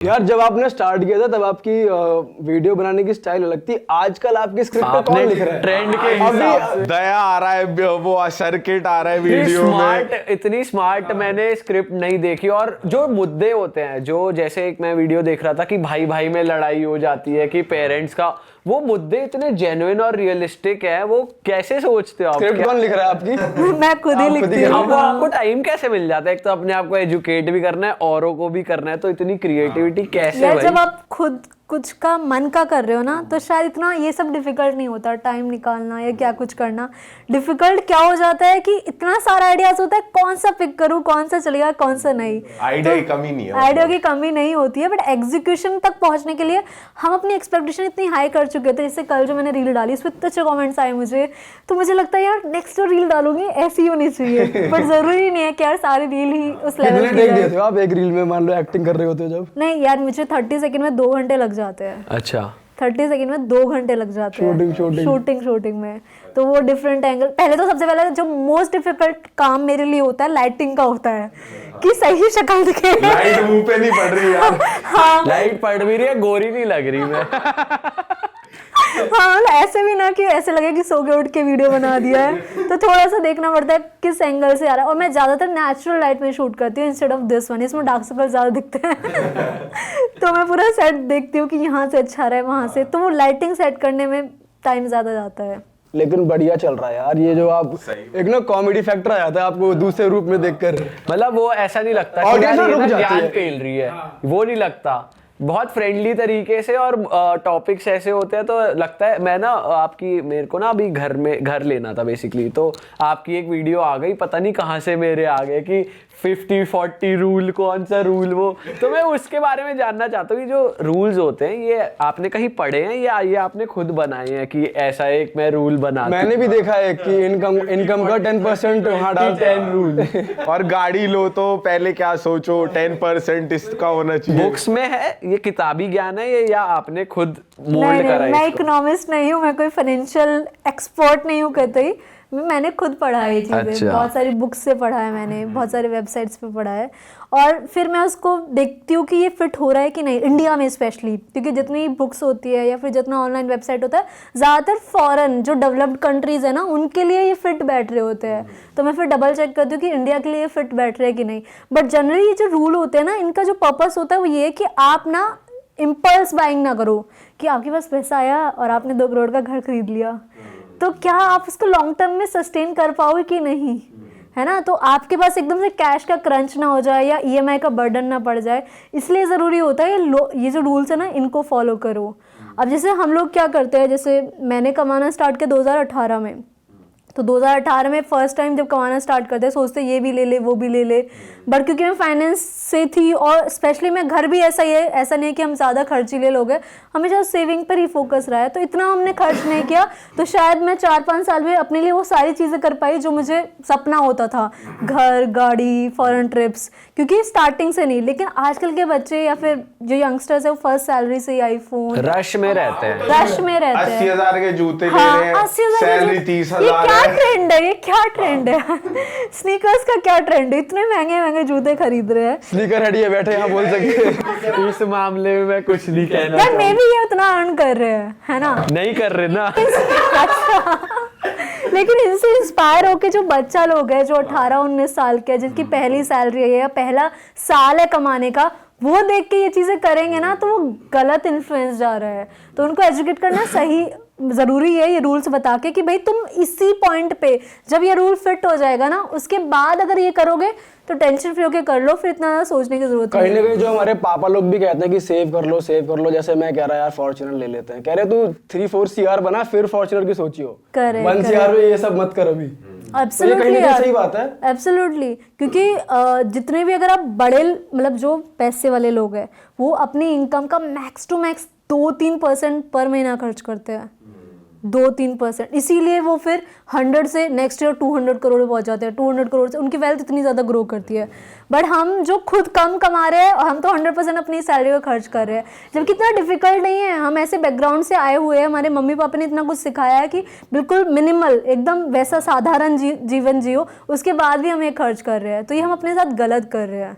यार जब आपने स्टार्ट किया था तब आपकी वीडियो बनाने की स्टाइल अलग थी। आजकल आपकी स्क्रिप्ट कौन लिख रहा है? ट्रेंड के हिसाब से दया आ रहा है, वो सर्किट आ रहा है वीडियो में। इतनी स्मार्ट मैंने स्क्रिप्ट नहीं देखी। और जो मुद्दे होते हैं, जो जैसे एक मैं वीडियो देख रहा था कि भाई भाई में लड़ाई हो जाती है कि पेरेंट्स का, वो मुद्दे इतने जेन्युइन और रियलिस्टिक है। वो कैसे सोचते हो आप? स्क्रिप्ट कौन लिख रहा है आपकी? मैं खुद ही लिखती हूँ। वो आपको टाइम कैसे मिल जाता है? एक तो अपने आप को एजुकेट भी करना है, औरों को भी करना है, तो इतनी क्रिएटिविटी कैसे? यार जब आप खुद कुछ का मन का कर रहे हो ना, तो शायद इतना ये सब डिफिकल्ट नहीं होता, टाइम निकालना या क्या कुछ करना। डिफिकल्ट क्या हो जाता है कि इतना सारा आइडियाज होता है, कौन सा पिक करूँ, कौन सा चलेगा, कौन सा नहीं। आइडिया की कमी नहीं है, आइडिया की कमी नहीं होती है, बट एग्जीक्यूशन तक पहुंचने के लिए हम अपनी एक्सपेक्टेशन इतनी हाई कर चुके थे। जैसे कल जो मैंने रील डाली, उस पर इतने अच्छे कॉमेंट्स आए मुझे, तो मुझे लगता है यार नेक्स्ट जो रील डालूंगी ऐसी होनी चाहिए। बट जरूरी नहीं है कि यार सारी रील ही उस लेवल की देख देते हो आप एक रील में? मान लो एक्टिंग कर रहे होते हो जब? नहीं यार, मुझे 30 सेकंड में 2 घंटे लग जाते हैं। अच्छा, 30 सेकंड में 2 घंटे लग जाते हैं शूटिंग में। तो वो डिफरेंट एंगल, पहले तो सबसे पहले जो मोस्ट डिफिकल्ट काम मेरे लिए होता है लाइटिंग का होता है, कि सही शक्ल दिखे। लाइट मुंह पे नहीं पड़ रही यार। हाँ, लाइट पड़ भी रही है, गोरी नहीं लग रही मैं। हाँ, ऐसे भी ना कि ऐसे लगे कि सो के उठ के वीडियो बना दिया है। तो थोड़ा सा देखना पड़ता है किस एंगल से आ रहा है। और मैं ज्यादातर नेचुरल लाइट में शूट करती हूँ इंस्टेड ऑफ दिस वन। इसमें डार्क सर्कल ज्यादा दिखते हैं। तो मैं पूरा सेट देखती हूँ कि यहाँ से अच्छा रहा है, वहां से। तो वो लाइटिंग सेट करने में टाइम ज्यादा जाता है। लेकिन बढ़िया चल रहा है यार ये जो आप एक ना कॉमेडी फैक्टर आ जाता है आपको दूसरे रूप में देखकर। मतलब वो ऐसा नहीं लगता कि यार ये ना ज्ञान फैल रही है, वो नहीं लगता। बहुत फ्रेंडली तरीके से, और टॉपिक्स ऐसे होते हैं तो लगता है। मैं ना आपकी, मेरे को ना अभी घर लेना था बेसिकली, तो आपकी एक वीडियो आ गई, पता नहीं कहाँ से मेरे आ गए कि 50-40 रूल, कौन सा रूल वो। तो मैं उसके बारे में जानना चाहता हूँ कि जो रूल्स होते हैं ये आपने कहीं पढ़े हैं या ये आपने खुद बनाए हैं कि ऐसा एक मैं रूल बना? मैंने भी देखा है कि इनकम का 10% वहाँ डाल 10 रूल। और गाड़ी लो तो पहले क्या सोचो, 10% इसका होना चाहिए। बुक्स में है ये, किताबी ज्ञान है ये, या आपने खुद मोल्ड करा है? मैं इकोनॉमिस्ट नहीं हूँ, मैं कोई फाइनेंशियल एक्सपर्ट नहीं हूँ कतई। मैंने खुद पढ़ा है ये चीज़ें। अच्छा। बहुत सारी बुक्स से पढ़ा है मैंने, बहुत सारे वेबसाइट्स पे पढ़ा है। और फिर मैं उसको देखती हूँ कि ये फिट हो रहा है कि नहीं, इंडिया में स्पेशली, क्योंकि जितनी बुक्स होती है या फिर जितना ऑनलाइन वेबसाइट होता है, ज़्यादातर फॉरेन जो डेवलप्ड कंट्रीज़ है ना, उनके लिए ये फिट बैठ रहे होते हैं। तो मैं फिर डबल चेक करती हूँ कि इंडिया के लिए फिट बैठ रहे हैं कि नहीं। बट जनरली ये जो रूल होते हैं ना, इनका जो पर्पस होता है वो ये है कि आप ना इम्पल्स बाइंग ना करो, कि आपके पास पैसा आया और आपने 2 करोड़ का घर खरीद लिया, तो क्या आप उसको लॉन्ग टर्म में सस्टेन कर पाओगे कि नहीं, है ना। तो आपके पास एकदम से कैश का क्रंच ना हो जाए या ईएमआई का बर्डन ना पड़ जाए, इसलिए ज़रूरी होता है ये जो रूल्स है ना, इनको फॉलो करो। अब जैसे हम लोग क्या करते हैं, जैसे मैंने कमाना स्टार्ट किया 2018 में, तो 2018 में फर्स्ट टाइम जब कमाना स्टार्ट करते हैं सोचते ये भी ले ले वो भी ले ले। बट क्योंकि मैं फाइनेंस से थी, और स्पेशली मैं घर भी ऐसा ही है, ऐसा नहीं है कि हम ज़्यादा खर्चीले लोग हैं, हमेशा सेविंग पर ही फोकस रहा है, तो इतना हमने खर्च नहीं किया। तो शायद मैं 4-5 साल में अपने लिए वो सारी चीज़ें कर पाई जो मुझे सपना होता था, घर, गाड़ी, फॉरेन ट्रिप्स, क्योंकि स्टार्टिंग से नहीं। लेकिन आजकल के बच्चे या फिर जो यंगस्टर्स है, वो फर्स्ट सैलरी से ही आईफोन, रश में रहते हैं। 80,000 के जूते ले रहे हैं, सैलरी 30,000 क्या ट्रेंड है, ये क्या ट्रेंड है? स्नीकर्स का क्या ट्रेंड है? इतने महंगे महंगे जूते खरीद रहे हैं। स्नीकर हेड ये बैठे यहाँ बोल सकते। इस मामले में मैं कुछ नहीं कहना। यार मे भी ये उतना अर्न कर रहे हैं, है ना? नहीं कर रहे ना। अच्छा। लेकिन इनसे इंस्पायर होके जो बच्चा लोग है, जो 18-19 साल के, जिनकी पहली सैलरी है या पहला साल है कमाने का, वो देख के ये चीज़ें करेंगे ना, तो वो गलत इन्फ्लुएंस जा रहा है। तो उनको एजुकेट करना सही ज़रूरी है, ये रूल्स बता के कि भाई तुम इसी पॉइंट पे, जब ये रूल फिट हो जाएगा ना, उसके बाद अगर ये करोगे तो टेंशन फ्री होके कर लो, फिर इतना सोचने की जरूरत नहीं। कहीं ना कहीं जो हमारे पापा लोग भी कहते हैं कि सेव कर लो सेव कर लो, जैसे मैं कह रहा यार फॉर्च्यूनर ले लेते हैं, कह रहे तू 3-4 CR बना फिर फॉर्च्यूनर की सोचियो, 1 CR में ये सब मत कर अभी। तो ये कहीं ना कहीं सही बात है। एब्सोल्युटली, क्योंकि जितने भी अगर आप बड़े, मतलब जो पैसे वाले लोग हैं, वो अपनी इनकम का मैक्स टू मैक्स 2-3% पर महीना खर्च करते हैं। 2-3%, इसीलिए वो फिर 100 से नेक्स्ट ईयर 200 करोड़ पहुंच जाते हैं। 200 करोड़ से उनकी वेल्थ इतनी ज़्यादा ग्रो करती है। बट हम जो खुद कम कमा रहे हैं, हम तो 100% अपनी सैलरी को खर्च कर रहे हैं, जबकि इतना डिफिकल्ट नहीं है। हम ऐसे बैकग्राउंड से आए हुए हैं, हमारे मम्मी पापा ने इतना कुछ सिखाया है कि बिल्कुल मिनिमल, एकदम वैसा साधारण जीवन जियो, उसके बाद भी हम ये खर्च कर रहे हैं। तो ये हम अपने साथ गलत कर रहे हैं।